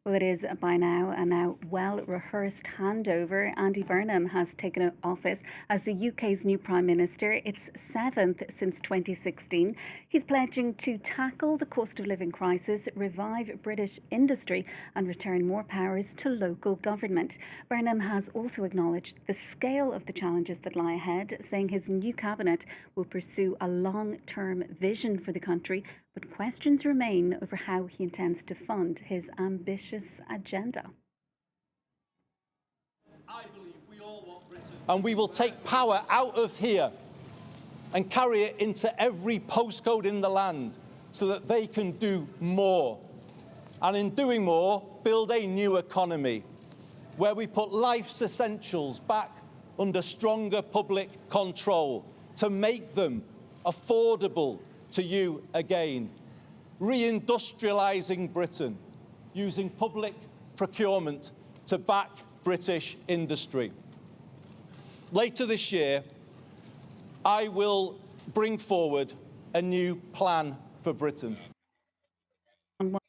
Well, it is by now a now well-rehearsed handover. Andy Burnham has taken office as the UK's new Prime Minister. It's seventh since 2016. He's pledging to tackle the cost of living crisis, revive British industry and return more powers to local government. Burnham has also acknowledged the scale of the challenges that lie ahead, saying his new cabinet will pursue a long-term vision for the country, but questions remain over how he intends to fund his ambitious agenda. And we will take power out of here and carry it into every postcode in the land so that they can do more. And in doing more, build a new economy where we put life's essentials back under stronger public control to make them affordable to you again. Reindustrialising Britain, using public procurement to back British industry. Later this year, I will bring forward a new plan for Britain. On one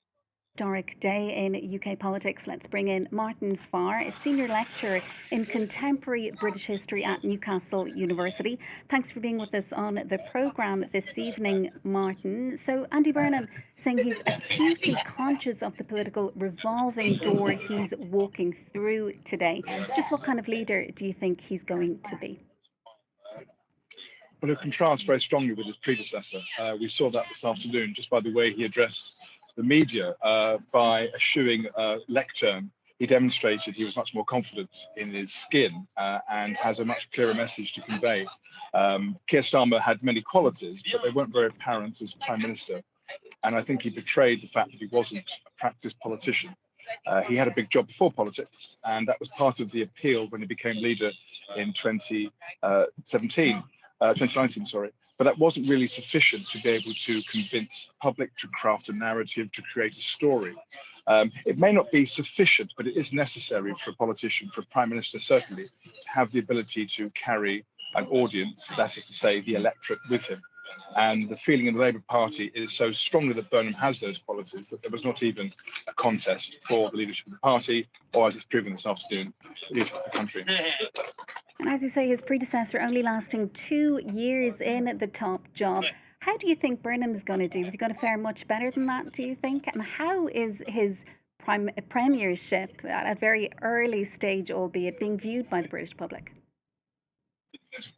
historic day in UK politics, let's bring in Martin Farr, a senior lecturer in contemporary British history at Newcastle University. Thanks for being with us on the programme this evening, Martin. So Andy Burnham saying he's acutely conscious of the political revolving door he's walking through today. Just what kind of leader do you think he's going to be? Well, it contrasts very strongly with his predecessor. We saw that this afternoon just by the way he addressed the media. By eschewing a lectern, he demonstrated he was much more confident in his skin and has a much clearer message to convey. Keir Starmer had many qualities, but they weren't very apparent as Prime Minister. And I think he betrayed the fact that he wasn't a practiced politician. He had a big job before politics, and that was part of the appeal when he became leader in 2019, sorry. But that wasn't really sufficient to be able to convince the public, to craft a narrative, to create a story. It may not be sufficient, but it is necessary for a politician, for a Prime Minister certainly, to have the ability to carry an audience, that is to say, the electorate with him. And the feeling in the Labour Party is so strongly that Burnham has those qualities that there was not even a contest for the leadership of the party, or as it's proven this afternoon, the leadership of the country. And as you say, his predecessor only lasting 2 years in the top job. How do you think Burnham's going to do? Is he going to fare much better than that, do you think? And how is his premiership at a very early stage, albeit, being viewed by the British public?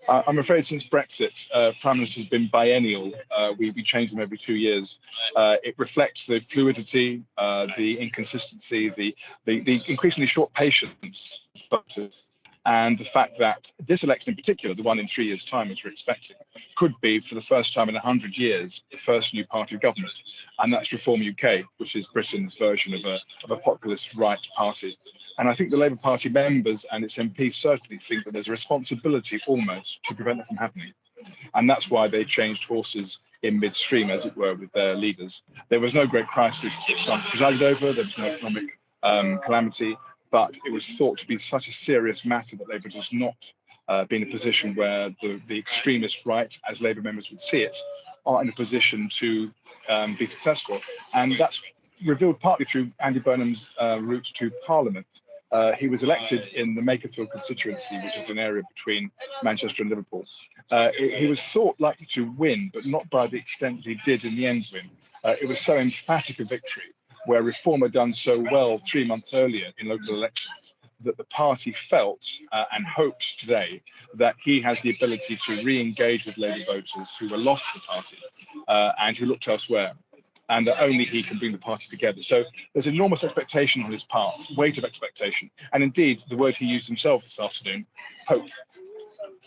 I'm afraid since Brexit, Prime Minister has been biennial. We change them every 2 years. It reflects the fluidity, the inconsistency, the increasingly short patience of voters, and the fact that this election in particular, the one in 3 years' time as we're expecting, could be for the first time in 100 years, the first new party government. And that's Reform UK, which is Britain's version of a populist right party. And I think the Labour Party members and its MPs certainly think that there's a responsibility almost to prevent that from happening. And that's why they changed horses in midstream, as it were, with their leaders. There was no great crisis that Trump presided over, there was no economic calamity, but it was thought to be such a serious matter that Labour does not be in a position where the extremist right, as Labour members would see it, are in a position to be successful. And that's revealed partly through Andy Burnham's route to Parliament. He was elected in the Makerfield constituency, which is an area between Manchester and Liverpool. He was thought likely to win, but not by the extent that he did in the end win. It was so emphatic a victory, where Reform had done so well 3 months earlier in local elections, that the party felt and hopes today that he has the ability to re-engage with Labour voters who were lost to the party and who looked elsewhere, and that only he can bring the party together. So there's enormous expectation on his part, weight of expectation, and indeed the word he used himself this afternoon, hope.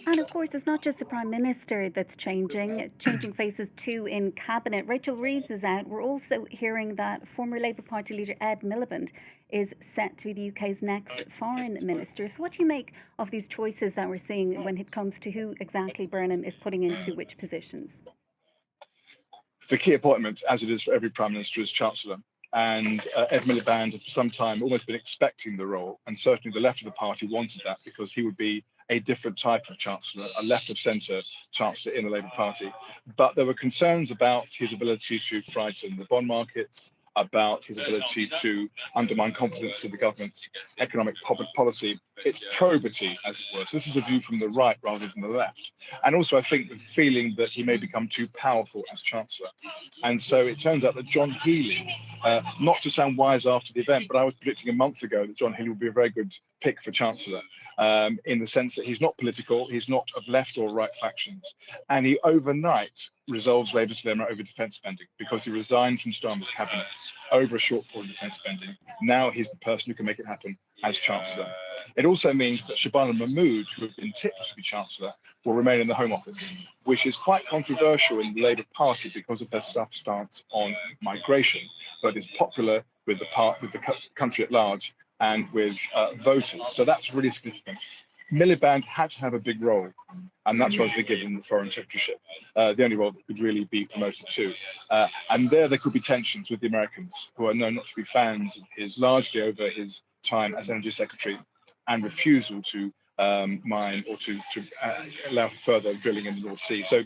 And of course, it's not just the Prime Minister that's changing faces too in Cabinet. Rachel Reeves is out. We're also hearing that former Labour Party leader Ed Miliband is set to be the UK's next foreign minister. So what do you make of these choices that we're seeing when it comes to who exactly Burnham is putting into which positions? The key appointment, as it is for every Prime Minister, is Chancellor. And Ed Miliband has for some time almost been expecting the role. And certainly the left of the party wanted that because he would be a different type of Chancellor, a left-of-centre Chancellor in the Labour Party. But there were concerns about his ability to frighten the bond markets, about his ability to undermine confidence in the government's economic policy. It's probity, as it were. So this is a view from the right rather than the left. And also, I think the feeling that he may become too powerful as Chancellor. And so it turns out that John Healey, not to sound wise after the event, but I was predicting a month ago that John Healey would be a very good pick for Chancellor, in the sense that he's not political, he's not of left or right factions, and he overnight resolves Labour's dilemma over defence spending because he resigned from Starmer's cabinet over a shortfall in defence spending. Now he's the person who can make it happen as Chancellor. It also means that Shabana Mahmood, who have been tipped to be Chancellor, will remain in the Home Office, which is quite controversial in the Labour Party because of their tough stance on migration, but is popular with the country at large and with voters. So that's really significant. Miliband had to have a big role, and that's why he's been given the foreign secretaryship, the only role that could really be promoted to. And there could be tensions with the Americans, who are known not to be fans of his, largely over his time as energy secretary and refusal to mine or to allow further drilling in the North Sea. So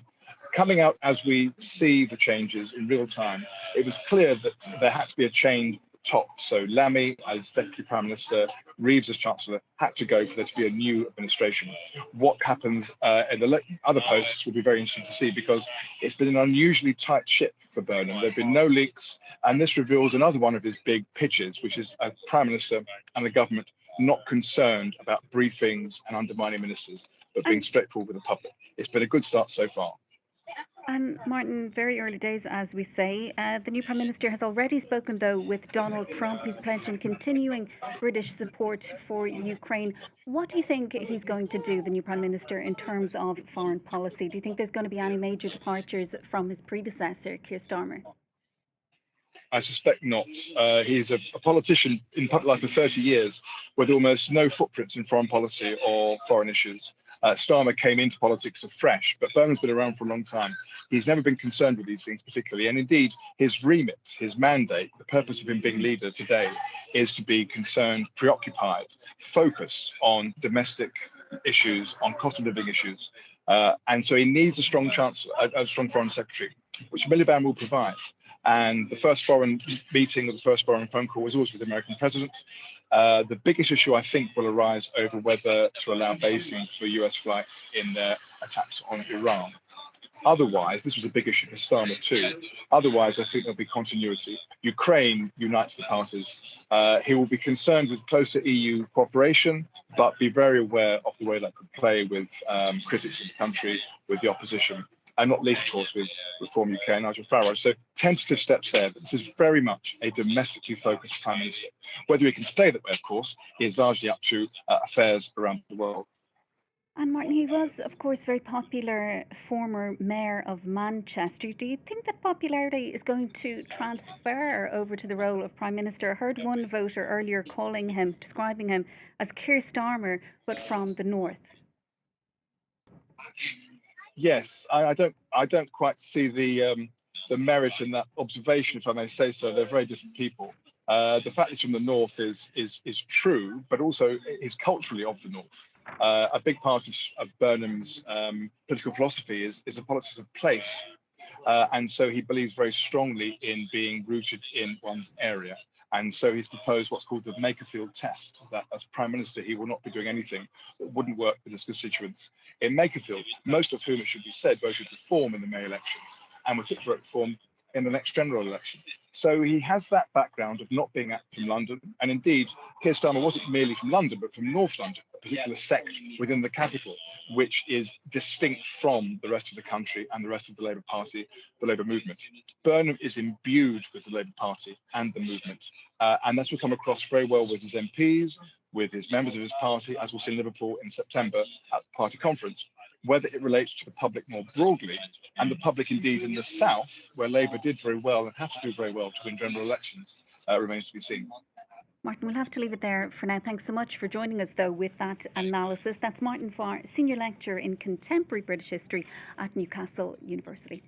coming out as we see the changes in real time, it was clear that there had to be a change top. So Lammy as Deputy Prime Minister, Reeves as Chancellor, had to go for there to be a new administration. What happens in the other posts will be very interesting to see, because it's been an unusually tight ship for Burnham. There have been no leaks, and this reveals another one of his big pitches, which is a Prime Minister and the government not concerned about briefings and undermining ministers, but being straightforward with the public. It's been a good start so far. And Martin, very early days, as we say. The new Prime Minister has already spoken, though, with Donald Trump. He's pledging continuing British support for Ukraine. What do you think he's going to do, the new Prime Minister, in terms of foreign policy? Do you think there's going to be any major departures from his predecessor, Keir Starmer? I suspect not. He's a politician in public life for 30 years with almost no footprints in foreign policy or foreign issues. Starmer came into politics afresh, but Burnham's been around for a long time. He's never been concerned with these things particularly. And indeed, his remit, his mandate, the purpose of him being leader today is to be concerned, preoccupied, focused on domestic issues, on cost of living issues. And so he needs a strong chancellor, a strong foreign secretary, which Miliband will provide. And the first foreign meeting or the first foreign phone call was always with the American president. The biggest issue, I think, will arise over whether to allow basing for US flights in their attacks on Iran. Otherwise, this was a big issue for Starmer too. Otherwise, I think there'll be continuity. Ukraine unites the parties. He will be concerned with closer EU cooperation, but be very aware of the way that could play with critics in the country, with the opposition, and not least, of course, with Reform UK and Nigel Farage. So tentative steps there, but this is very much a domestically focused Prime Minister. Whether he can stay that way, of course, is largely up to affairs around the world. And Martin, he was, of course, very popular former mayor of Manchester. Do you think that popularity is going to transfer over to the role of Prime Minister? I heard one voter earlier describing him as Keir Starmer, but from the north. Yes, I don't quite see the merit in that observation, if I may say so. They're very different people. The fact he's from the north is true, but also he's culturally of the north. A big part of Burnham's political philosophy is the politics of place, and so he believes very strongly in being rooted in one's area. And so he's proposed what's called the Makerfield test, that as Prime Minister, he will not be doing anything that wouldn't work with his constituents in Makerfield, most of whom, it should be said, voted Reform in the May elections and were tipped to vote Reform in the next general election. So he has that background of not being from London. And indeed, Keir Starmer wasn't merely from London, but from North London, a particular sect within the capital, which is distinct from the rest of the country and the rest of the Labour Party, the Labour movement. Burnham is imbued with the Labour Party and the movement. And that's will come across very well with his MPs, with his members of his party, as we'll see in Liverpool in September at the party conference. Whether it relates to the public more broadly, and the public indeed in the south, where Labour did very well and have to do very well to win general elections, remains to be seen. Martin, we'll have to leave it there for now. Thanks so much for joining us, though, with that analysis. That's Martin Farr, Senior Lecturer in Contemporary British History at Newcastle University.